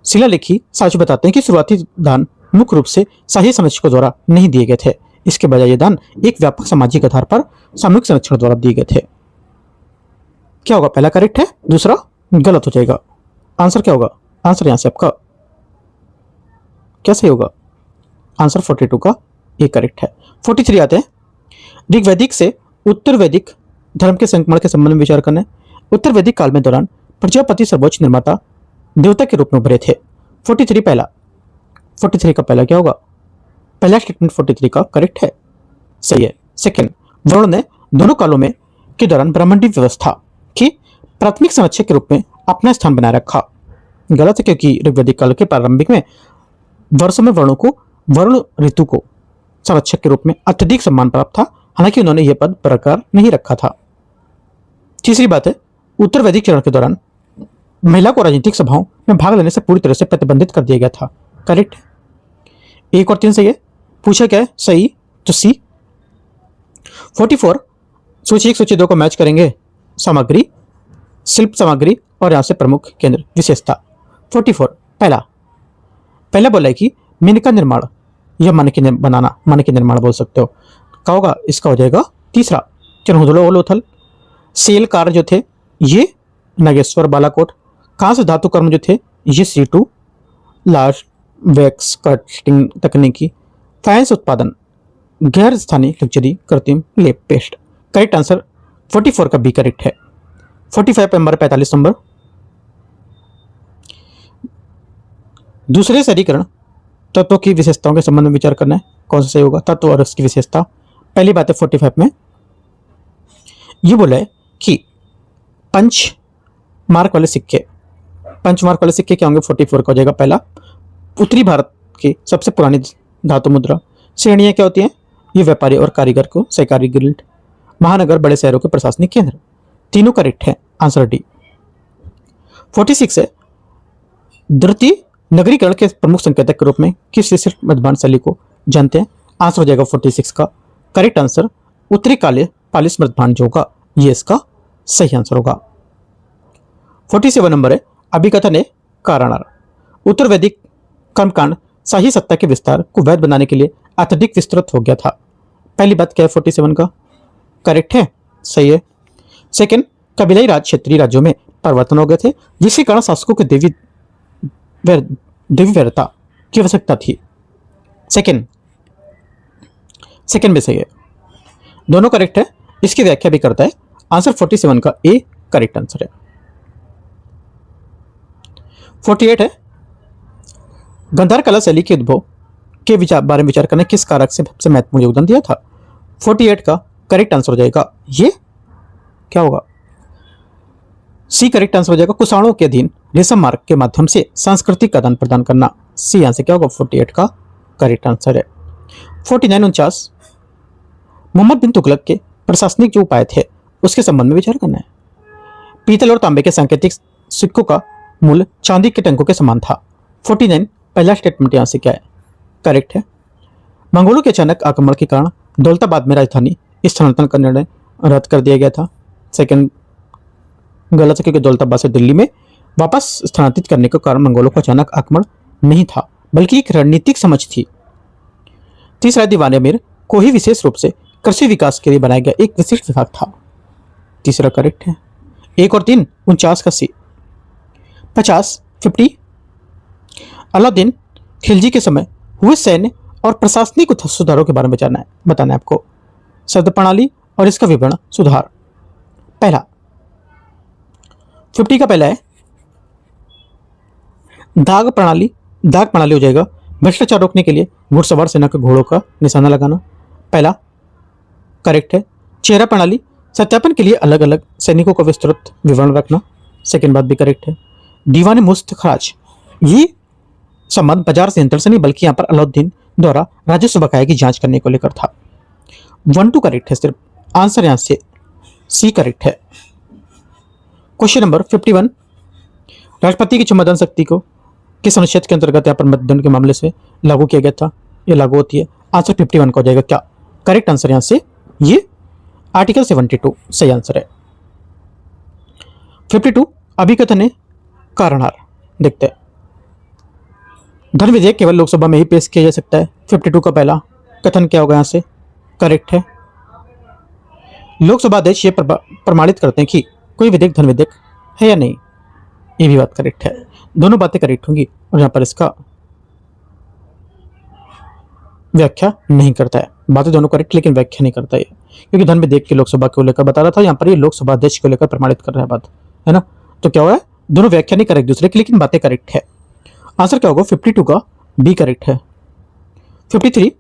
शिलालेखी साक्ष्य बताते हैं कि शुरुआती दान मुख्य रूप से शाही संरक्षकों द्वारा नहीं दिए गए थे। इसके बजाय ये दान एक व्यापक सामाजिक आधार पर सामूहिक संरक्षण द्वारा दिए गए थे। क्या होगा? पहला करेक्ट है, दूसरा गलत हो जाएगा। आंसर क्या होगा? आंसर यहां से आपका क्या सही होगा? आंसर 42 का ए करेक्ट है। 43 आते हैं ऋग्वैदिक से उत्तर वैदिक धर्म के संक्रमण के संबंध में विचार करना है। उत्तर वैदिक काल में दौरान प्रजापति सर्वोच्च निर्माता देवता के रूप में उभरे थे। 43 का पहला क्या होगा? पहला स्टेटमेंट 43 का करेक्ट है, सही है। सेकंड, वरुण ने दोनों कालों में के दौरान ब्रह्मांडीय व्यवस्था की प्राथमिक संरक्षक के रूप में अपना स्थान बनाए रखा। गलत है, क्योंकि ऋग्वैदिक काल के प्रारंभिक में वर्षों में वरुण को वरुण ऋतु को संरक्षक के रूप में अत्यधिक सम्मान प्राप्त था, हालांकि उन्होंने यह पद बरकरार नहीं रखा था। तीसरी बात है उत्तर वैदिक चरण के दौरान महिला को राजनीतिक सभाओं में भाग लेने से पूरी तरह से प्रतिबंधित कर दिया गया था। करेक्ट, 1 और 3 सही है। पूछा क्या है? सही, तो सी। 44 सूची 1 सूची 2 को मैच करेंगे। सामग्री, शिल्प सामग्री और यहां से प्रमुख केंद्र विशेषता। 44 पहला बोला है कि मेनका निर्माण या मन के बनाना, मन के निर्माण बोल सकते हो। क्या होगा? इसका हो जाएगा तीसरा चिन्होलोथल। सेल कार्य जो थे ये नागेश्वर बालाकोट। कांस्य धातु कर्म जो थे ये C2 लास्ट वैक्स कटिंग तकनीकी। फाइनेंस उत्पादन गैर स्थानीय लग्जरी कृत्रिम लेप पेस्ट। करेक्ट आंसर 44 का बी करेक्ट है। 45 पे नंबर 45 नंबर दूसरे शहरीकरण तत्वों की विशेषताओं के संबंध में विचार करना है। कौन सा सही होगा? तत्व और उसकी विशेषता। पहली बात है 45 में ये बोला है कि पंच मार्क वाले सिक्के क्या होंगे? 44 का हो जाएगा पहला। उत्तरी भारत की सबसे पुरानी धातु मुद्रा। श्रेणियां क्या होती हैं? ये व्यापारी और कारीगर को सहकारी गिल्ड। महानगर बड़े शहरों के प्रशासनिक केंद्र। तीनों करेक्ट है, आंसर डी। 46 है द्रुति नगरीकरण के प्रमुख संकेतक के रूप में किस विशिष्ट मध्यमान शैली को जानते हैं? आंसर हो जाएगा 46 का करेक्ट आंसर उत्तरी काले पालिस मध्यमान जो होगा ये इसका सही आंसर होगा। 47 नंबर है अभिकथन है कारणार। उत्तर वैदिक कर्मकांड शाही सत्ता के विस्तार को वैध बनाने के लिए अत्यधिक विस्तृत हो गया था। पहली बात क्या है 47 का? करेक्ट है, सही है। सेकंड, कबीलाई राज क्षेत्रीय राज्यों में परिवर्तन हो गए थे, जिसके कारण शासकों को देवी वैरता की आवश्यकता थी। सेकंड में सही है, दोनों करेक्ट है। इसकी व्याख्या भी करता है। आंसर 47 का ए करेक्ट आंसर है। 48 है, गंधार कला शैली के उद्भव के बारे में विचार करने किस कारक से सबसे महत्वपूर्ण योगदान दिया था? 48 का करेक्ट आंसर हो जाएगा ये क्या होगा? सी करेक्ट आंसर हो जाएगा। कुषाणों के अधीन रेशम मार्ग के माध्यम से सांस्कृतिक आदान प्रदान करना। सी यहां से क्या होगा? 48 का करेक्ट आंसर है। 49 मोहम्मद बिन तुगलक के प्रशासनिक जो उपाय थे उसके संबंध में विचार करना है। पीतल और तांबे के सांकेतिक सिक्कों का मूल्य चांदी के टंकों के समान था। 49 पहला स्टेटमेंट यहां से क्या है? करेक्ट है। मंगोलों के अचानक आक्रमण के कारण दौलताबाद में राजधानी स्थानांतरण का निर्णय रद्द कर दिया गया था। सेकंड गलत है, क्योंकि दौलताबाद से दिल्ली में वापस स्थानांतरित करने के कारण मंगोलों का अचानक आक्रमण नहीं था, बल्कि एक रणनीतिक समझ थी। तीसरा, दीवान अमीर को ही विशेष रूप से कृषि विकास के लिए बनाया गया एक विशिष्ट विभाग था। तीसरा करेक्ट है। 1 और 3 49 का सी। 50 अलाउद्दीन खिलजी के समय हुए सैन्य और प्रशासनिक सुधारों के बारे में बताना है आपको। शब्द प्रणाली और इसका विवरण सुधार। पहला 50 का पहला है दाग प्रणाली हो जाएगा। भ्रष्टाचार रोकने के लिए घुड़सवार सेना के घोड़ों का निशाना लगाना। पहला करेक्ट है। चेहरा प्रणाली सत्यापन के लिए अलग अलग सैनिकों का विस्तृत विवरण रखना। सेकंड बात भी करेक्ट है। दीवान मुस्त खराज, ये संबंध बाजार से नियंत्रण से नहीं बल्कि यहां पर अलाउद्दीन द्वारा राजस्व बकाया की जांच करने को लेकर था। 1 2 करेक्ट है सिर्फ। आंसर यहां से सी करेक्ट है। क्वेश्चन नंबर 51, राष्ट्रपति की क्षमता शक्ति को किस अनुच्छेद के अंतर्गत यहाँ पर मतदान के मामले से लागू किया गया था? ये लागू होती है। आंसर 51 का हो जाएगा क्या? करेक्ट आंसर यहां से ये आर्टिकल 72 सही आंसर है। 52 अभिकथन है कारणहार। देखते हैं। धन विधेयक केवल लोकसभा में ही पेश किया जा सकता है। 52 का पहला कथन क्या होगा? यहां से करेक्ट है। लोकसभा अध्यक्ष ये प्रमाणित करते हैं कि कोई विधेयक धन विधेयक है या नहीं। ये भी बात करेक्ट है। दोनों बातें करेक्ट होंगी और यहां पर इसका व्याख्या नहीं करता है। बातें दोनों करेक्ट लेकिन व्याख्या नहीं करता है, क्योंकि धन विधेयक की लोकसभा को लेकर बता रहा था, यहां पर ये लोकसभा अध्यक्ष को लेकर प्रमाणित कर रहा है बात, है ना। तो क्या हुआ है? दोनों व्याख्या नहीं करेक्ट दूसरे की, लेकिन बातें करेक्ट है। आंसर क्या होगा? 52 का बी करेक्ट है। 53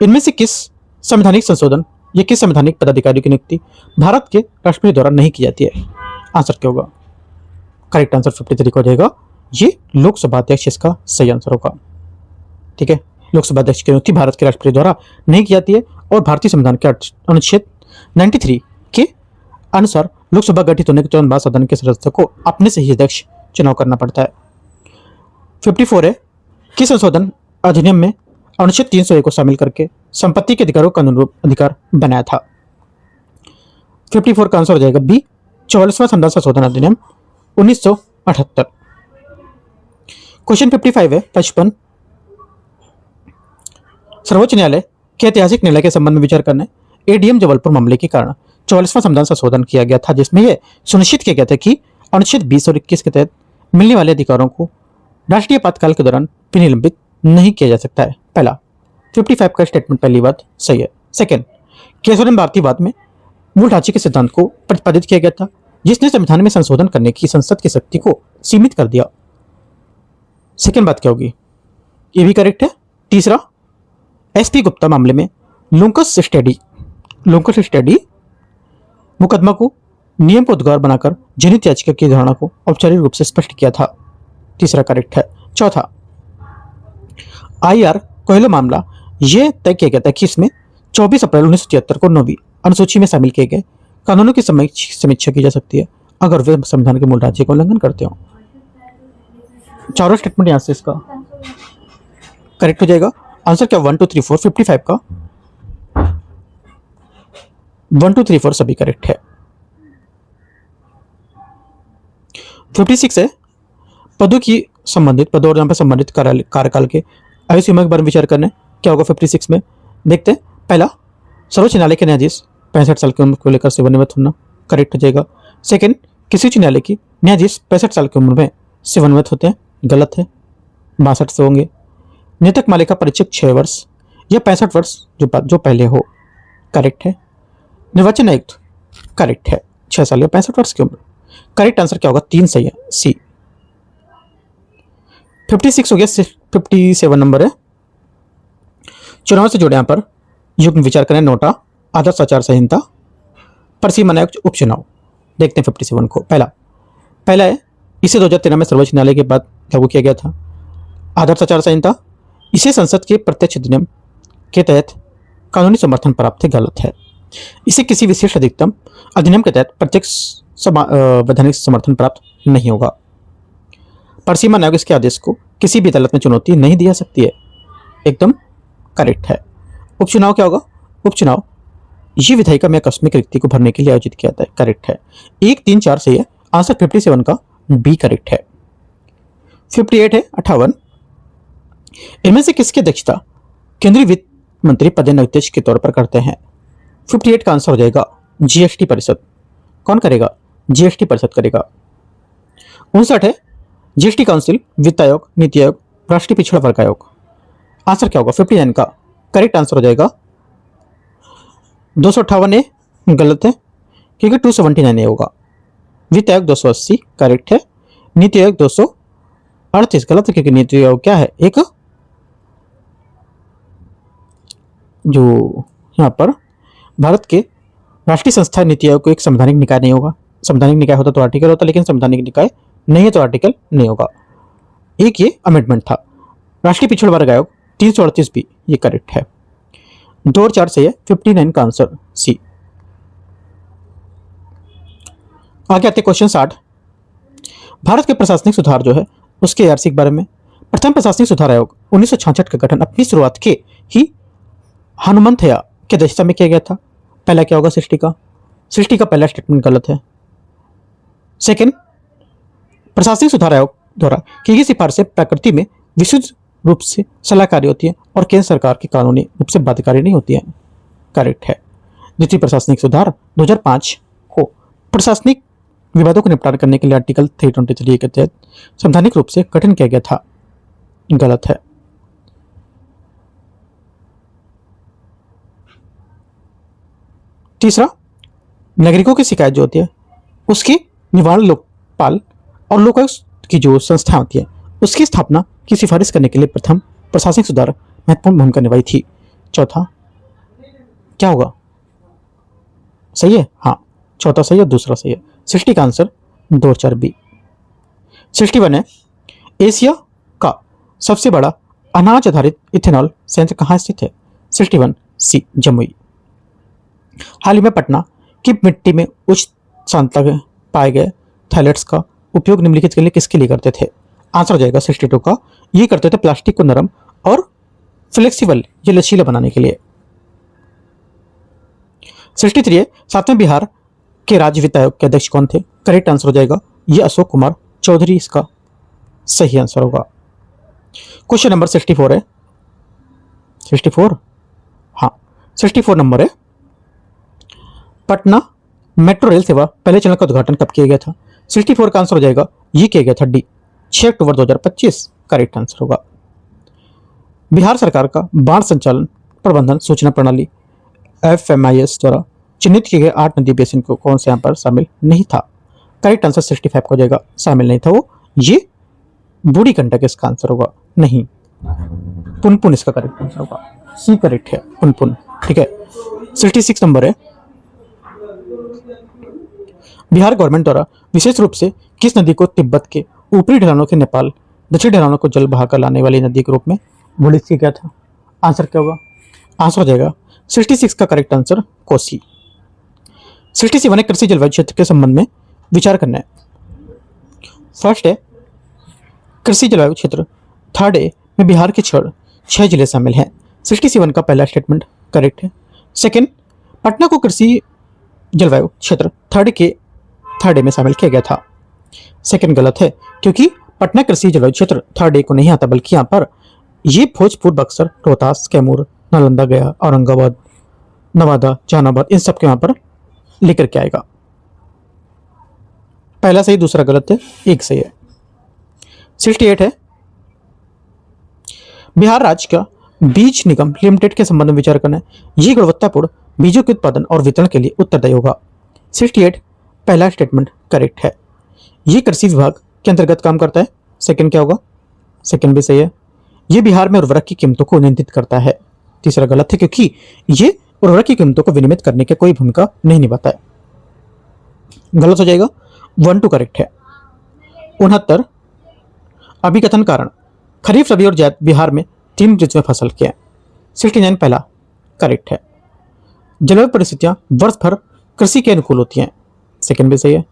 इनमें से किस संवैधानिक संशोधन या किस संवैधानिक पदाधिकारी की नियुक्ति भारत के राष्ट्रपति द्वारा नहीं की जाती है? आंसर क्या होगा? करेक्ट आंसर 53 को हो जाएगा ये लोकसभा अध्यक्ष इसका सही आंसर होगा। ठीक है, लोकसभा अध्यक्ष की नियुक्ति भारत के राष्ट्रपति द्वारा नहीं की जाती है और भारतीय संविधान के अनुच्छेद 93 के अनुसार लोकसभा गठित होने के तुरंत बाद सदन के सदस्य को अपने से ही अध्यक्ष चुनाव करना पड़ता है। 54 है किस संशोधन अधिनियम में अनुच्छेद 301 को शामिल करके संपत्ति के अधिकारों का अनुरूप अधिकार बनाया था? 54 का आंसर हो जाएगा बी 44वां संविधान संशोधन अधिनियम 1978। क्वेश्चन 55 है 55 सर्वोच्च न्यायालय के ऐतिहासिक निर्णय के संबंध में विचार करना है। एडीएम जबलपुर मामले के कारण 44वां संविधान संशोधन किया गया था, जिसमें यह सुनिश्चित किया गया था कि अनुच्छेद 20 और 21 के तहत मिलने वाले अधिकारों को राष्ट्रीय आपातकाल के दौरान भी निलंबित नहीं किया जा सकता है। पहला 55 का स्टेटमेंट पहली बात सही है। सेकंड, केशवराम भारतीवाद में मूल ढांचे के सिद्धांत को प्रतिपादित किया गया था, जिसने संविधान में संशोधन करने की संसद की शक्ति को सीमित कर दिया। सेकंड बात क्या होगी? ये भी करेक्ट है। तीसरा, एसपी गुप्ता मामले में लुंकस स्टडी मुकदमा को नियम को उद्गार बनाकर जनहित याचिका की धारणा को औपचारिक रूप से स्पष्ट किया था। तीसरा करेक्ट है। चौथा, आईआर कोयलो मामला यह तय किया गया था कि इसमें 24 अप्रैल 1973 को 9वीं अनुसूची में शामिल किए गए कानूनों की समीक्षा की जा सकती है अगर वे संविधान के मूल ढांचे का उल्लंघन करते हो। चारों स्टेटमेंट यहां से इसका करेक्ट हो जाएगा। आंसर क्या? 1 2 3 4 55 का 1 2 3 4 सभी करेक्ट है। 56 है पदों की संबंधित पदों और यहाँ पे संबंधित कार्यकाल के आयु सीमा के बारे में विचार करना है। क्या होगा 56 में, देखते हैं। पहला, सर्वोच्च न्यायालय के न्यायाधीश 65 साल की उम्र को लेकर सेवानिवृत्त होना, करेक्ट हो जाएगा। सेकंड, किसी उच्च न्यायालय की न्यायाधीश 65 साल की उम्र में सेवानिवृत्त होते हैं, गलत है, 62 से होंगे। नियतक मालिका परीक्षक 6 वर्ष या 65 वर्ष जो पहले हो, करेक्ट है। निर्वाचन आयुक्त, करेक्ट है, 6 साल या 65 वर्ष की उम्र। करेक्ट आंसर क्या होगा, 3 सही है, सी। 56 हो गया, 57 नंबर है। चुनाव से जुड़े यहाँ पर युग्म विचार करें। नोटा, आदर्श आचार संहिता, परिसीमन आयोग, उपचुनाव। देखते हैं 57 को। पहला है, इसे 2013 में सर्वोच्च न्यायालय के बाद लागू किया गया था। आदर्श आचार संहिता, इसे संसद के प्रत्यक्ष अधिनियम के तहत कानूनी समर्थन प्राप्त है, गलत है। इसे किसी विशेष अधिकतम अधिनियम के तहत प्रत्यक्ष वैधानिक समर्थन प्राप्त नहीं होगा। परिसीमन आयोग, इसके आदेश को किसी भी अदालत में चुनौती नहीं दी जा सकती है, एकदम करेक्ट है। उपचुनाव क्या होगा, उपचुनाव ये विधायिका में आकस्मिक रिक्ति को भरने के लिए आयोजित किया जाता है, करेक्ट है। 1, 3, 4 सही है, आंसर 57 का बी करेक्ट है। 58 है, 58, इनमें से किसकी अध्यक्षता केंद्रीय वित्त मंत्री पदेनाध्यक्ष के तौर पर करते हैं। 58 का आंसर हो जाएगा जीएसटी परिषद। कौन करेगा, जीएसटी परिषद करेगा। 59 है, जीएसटी काउंसिल, वित्त आयोग, नीति आयोग, राष्ट्रीय पिछड़ा वर्ग आयोग। आंसर क्या होगा, 59 का करेक्ट आंसर हो जाएगा 258 ए, गलत है क्योंकि 279 ए होगा। वित्त आयोग 280 करेक्ट है। नीति आयोग 238 गलत है क्योंकि नीति आयोग क्या है, एक जो यहाँ पर भारत के राष्ट्रीय संस्था नीति आयोग को एक संवैधानिक निकाय नहीं होगा। संवैधानिक निकाय होता तो आर्टिकल होता, लेकिन संवैधानिक निकाय नहीं है तो आर्टिकल नहीं होगा। एक ये अमेंडमेंट था। राष्ट्रीय पिछड़ा वर्ग आयोग 338 भी, ये करेक्ट है। 2 और 4 सही है, 59 का आंसर सी। आगे आते क्वेश्चन 60। भारत के प्रशासनिक सुधार जो है उसके आरसी के बारे में। प्रथम प्रशासनिक सुधार आयोग 1966 का गठन अपनी शुरुआत के ही हनुमंथया के अध्यक्षता में किया गया था। पहला क्या होगा, सृष्टि का पहला स्टेटमेंट गलत है। सेकंड, प्रशासनिक सुधार आयोग द्वारा की गई सिफारिशें प्रकृति में विशुद्ध रूप से सलाहकारी होती है और केंद्र सरकार की कानूनी रूप से बाध्यकारी नहीं होती है, करेक्ट है। द्वितीय प्रशासनिक सुधार 2005 को प्रशासनिक विवादों को निपटान करने के लिए आर्टिकल 323 के तहत संवैधानिक रूप से गठन किया गया था, गलत है। तीसरा, नागरिकों की शिकायत जो होती है उसकी निवारण लोकपाल और लोकायुक्त की जो संस्था होती है उसकी स्थापना की सिफारिश करने के लिए प्रथम प्रशासनिक सुधार महत्वपूर्ण भूमिका निभाई थी। चौथा क्या होगा, सही है, हाँ, चौथा सही है, दूसरा सही है। 60 का आंसर 2 और 4 बी। 61 है, एशिया का सबसे बड़ा अनाज आधारित इथेनॉल संयंत्र कहाँ स्थित है। 61 सी, जमुई। हाल ही में पटना की मिट्टी में उच्च सांद्रता के पाए गए थैलेट्स का उपयोग निम्नलिखित के लिए किसके लिए करते थे। आंसर हो जाएगा 62 का, ये करते थे प्लास्टिक को नरम और फ्लेक्सिबल या लचीला बनाने के लिए। 63 है, 7वें बिहार के राज्य वित्त आयोग के अध्यक्ष कौन थे। करेक्ट आंसर हो जाएगा ये अशोक कुमार चौधरी, इसका सही आंसर होगा। क्वेश्चन नंबर 64 है, 64, हाँ 64 नंबर है। पटना मेट्रो रेल सेवा पहले चरण का उद्घाटन कब किया गया था। 64 का आंसर हो जाएगा ये किया गया था डी, 6 अक्टूबर 2025, करेक्ट आंसर होगा। बिहार सरकार का बाढ़ संचालन प्रबंधन सूचना प्रणाली FMIS द्वारा चिन्हित किए गए 8 नदी बेसिन को कौन से यहाँ पर शामिल नहीं था। करेक्ट आंसर 65 का हो जाएगा, शामिल नहीं था वो, ये बूढ़ी गंडक इसका आंसर होगा, नहीं पुनपुन इसका करेक्ट आंसर होगा, सी करेक्ट है, पुनपुन, ठीक है। 66 नंबर है, बिहार गवर्नमेंट द्वारा विशेष रूप से किस नदी को तिब्बत के ऊपरी ढलानों के नेपाल दक्षिणी ढलानों को जल बहाकर लाने वाली नदी के रूप में घोषित किया गया था। आंसर क्या होगा, आंसर हो जाएगा 66 का करेक्ट आंसर कोसी। 67 है, कृषि जलवायु क्षेत्र के संबंध में विचार करना है। फर्स्ट है कृषि जलवायु क्षेत्र, थर्ड है में बिहार के 6 जिले शामिल हैं। 67 का पहला स्टेटमेंट करेक्ट है। सेकंड, पटना को कृषि जलवायु क्षेत्र थर्ड में शामिल किया गया था। सेकंड गलत है क्योंकि पटना कृषि जलवायु क्षेत्र थर्ड ए को नहीं आता, बल्कि यहाँ पर ये भोजपुर, बक्सर, रोहतास, कैमूर, नालंदा, गया, औरंगाबाद, नवादा, जहानाबाद, इन सब के वहां पर लेकर के आएगा। पहला सही, दूसरा गलत है, एक सही है। 68 है, बिहार राज्य का बीज निगम लिमिटेड के संबंध में विचार करना है। ये गुणवत्तापूर्ण बीजों के उत्पादन और वितरण के लिए उत्तरदायी होगा। 68 पहला स्टेटमेंट करेक्ट है। ये कृषि विभाग के अंतर्गत काम करता है। सेकंड क्या होगा? सेकंड भी सही है। ये बिहार में उर्वरक की कीमतों को नियंत्रित करता है। तीसरा गलत है, क्योंकि ये उर्वरक की कीमतों को विनियमित करने की कोई भूमिका नहीं निभाता है। गलत हो जाएगा। 1 2 करेक्ट है। 69 अभिकथन कारण खरीफ, रबी और जायद बिहार में 3 ऋतु में फसल किया है। 69 पहला करेक्ट है। जलवायु परिस्थितियां वर्ष भर कृषि के अनुकूल होती हैं। सेकंड भी सही है।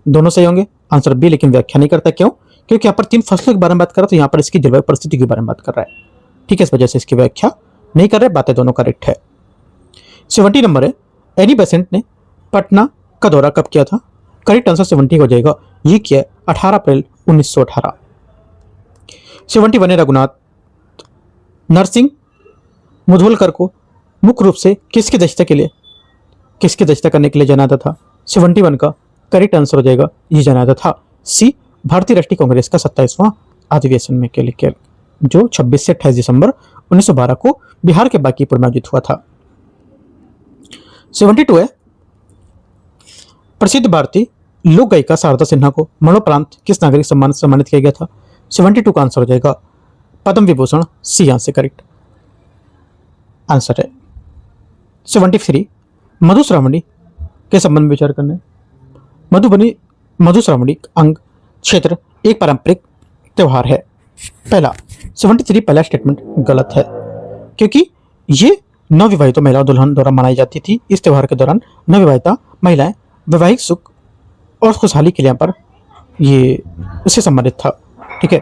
दोनों सही होंगे। आंसर बी लेकिन व्याख्या नहीं करता। क्यों? क्योंकि यहाँ पर 3 फसलों के बारे में बात कर रहा है, तो यहाँ पर इसकी जलवायु परिस्थिति के बारे में बात कर रहा है। ठीक है, इस वजह से इसकी व्याख्या नहीं कर रहे। बातें दोनों करेक्ट है। 70 नंबर है, एनी बेसेंट ने पटना का दौरा कब किया था? करेक्ट आंसर 70 हो जाएगा। ये किया 18 अप्रैल 1918। 71 है, रघुनाथ नरसिंह मुधोलकर को मुख्य रूप से किसकी दक्षता करने के लिए जाना जाता था? 71 का करेक्ट आंसर हो जाएगा, ये जाना जाता था सी, भारतीय राष्ट्रीय कांग्रेस का 27वां अधिवेशन में के लिए, जो 26 से 28 दिसंबर 1912 को बिहार के बांकीपुर में आयोजित हुआ था। 72 है, प्रसिद्ध भारतीय लोक गायिका शारदा सिन्हा को मरणोपरांत किस नागरिक सम्मान से सम्मानित किया गया था? 72 का आंसर हो जाएगा पद्म विभूषण, सी यहां से करेक्ट आंसर है। 73 मधुश्रावणी के संबंध में विचार करना है। मधुश्रावणी अंग क्षेत्र एक पारंपरिक त्योहार है। पहला 73 पहला स्टेटमेंट गलत है, क्योंकि ये नवविवाहित महिलाओं दुल्हन द्वारा मनाई जाती थी। इस त्योहार के दौरान नवविवाहिता महिलाएं वैवाहिक सुख और खुशहाली के लिए यहाँ पर ये उससे संबंधित था। ठीक है,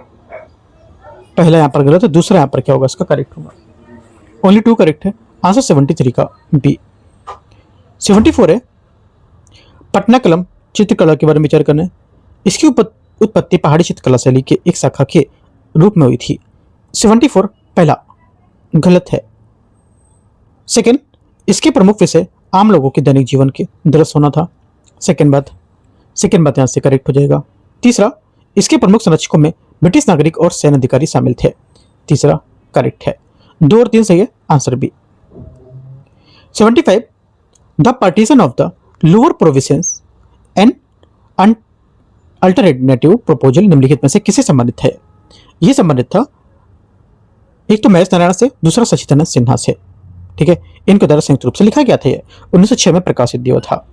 पहला यहाँ पर गलत है। दूसरा यहाँ पर क्या होगा? इसका करेक्ट होगा। ओनली 2 करेक्ट है। आंसर 73 का बी। 74 है, पटना कलम चित्रकला के बारे में विचार करना है। इसकी उत्पत्ति पहाड़ी चित्रकला शैली के एक शाखा के रूप में हुई थी। 74 पहला गलत है। सेकंड, इसके प्रमुख विषय आम लोगों के दैनिक जीवन के दृश्य होना था। सेकंड बात यहां से करेक्ट हो जाएगा। तीसरा, इसके प्रमुख संरक्षकों में ब्रिटिश नागरिक और सैन्य अधिकारी शामिल थे। तीसरा करेक्ट है। 2 और 3 सही है। Answer B. 75 the partition of the lower provinces and alternative proposal निम्नलिखित में से किससे संबंधित है? यह संबंधित था एक तो महेश नारायण से, दूसरा सचिदानंद सिन्हा से। ठीक है, इनके द्वारा संयुक्त रूप से लिखा गया था। 1906 में प्रकाशित दिया था।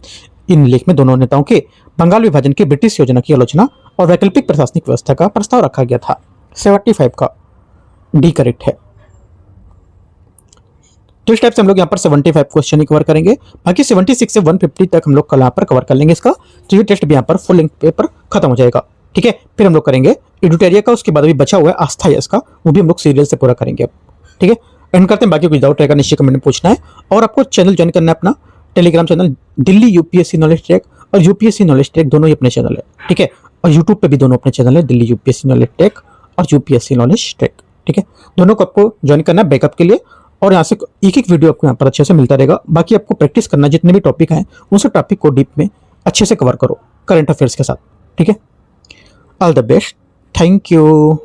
इन लेख में दोनों नेताओं के बंगाल विभाजन की ब्रिटिश योजना की आलोचना और वैकल्पिक प्रशासनिक व्यवस्था का प्रस्ताव रखा गया था। 75 का डी करेक्ट है। तो इस टाइप से हम लोग यहाँ पर 75 क्वेश्चन ही कवर करेंगे। बाकी 76 से 150 तक हम लोग कल यहाँ पर कवर कर लेंगे इसका। तो ये टेस्ट भी यहाँ पर फुल लेंथ पेपर खत्म हो जाएगा। ठीक है, फिर हम लोग करेंगे एडुटेरिया का। उसके बाद अभी बचा हुआ है आस्था यस का, वो भी हम लोग सीरियल से पूरा करेंगे अब। ठीक है, एंड करते हैं। बाकी कुछ डाउट रहेगा निश्चय कमेंट में पूछना है। और आपको चैनल ज्वाइन करना है अपना Telegram channel, Delhi UPSC knowledge track और यूपीएससी नॉलेज ट्रैक, दोनों ही अपने चैनल है। ठीक है, और यूट्यूब पे भी दोनों अपने चैनल है, दिल्ली यूपीएससी नॉलेज ट्रैक और यूपीएससी नॉलेज ट्रैक। ठीक है, दोनों को आपको ज्वाइन करना है बैकअप के लिए। और यहाँ से एक एक वीडियो आपको यहाँ पर अच्छे से मिलता रहेगा। बाकी आपको प्रैक्टिस करना, जितने भी टॉपिक हैं उन सब टॉपिक को डीप में अच्छे से कवर करो करंट अफेयर्स के साथ। ठीक है, all the best, thank you.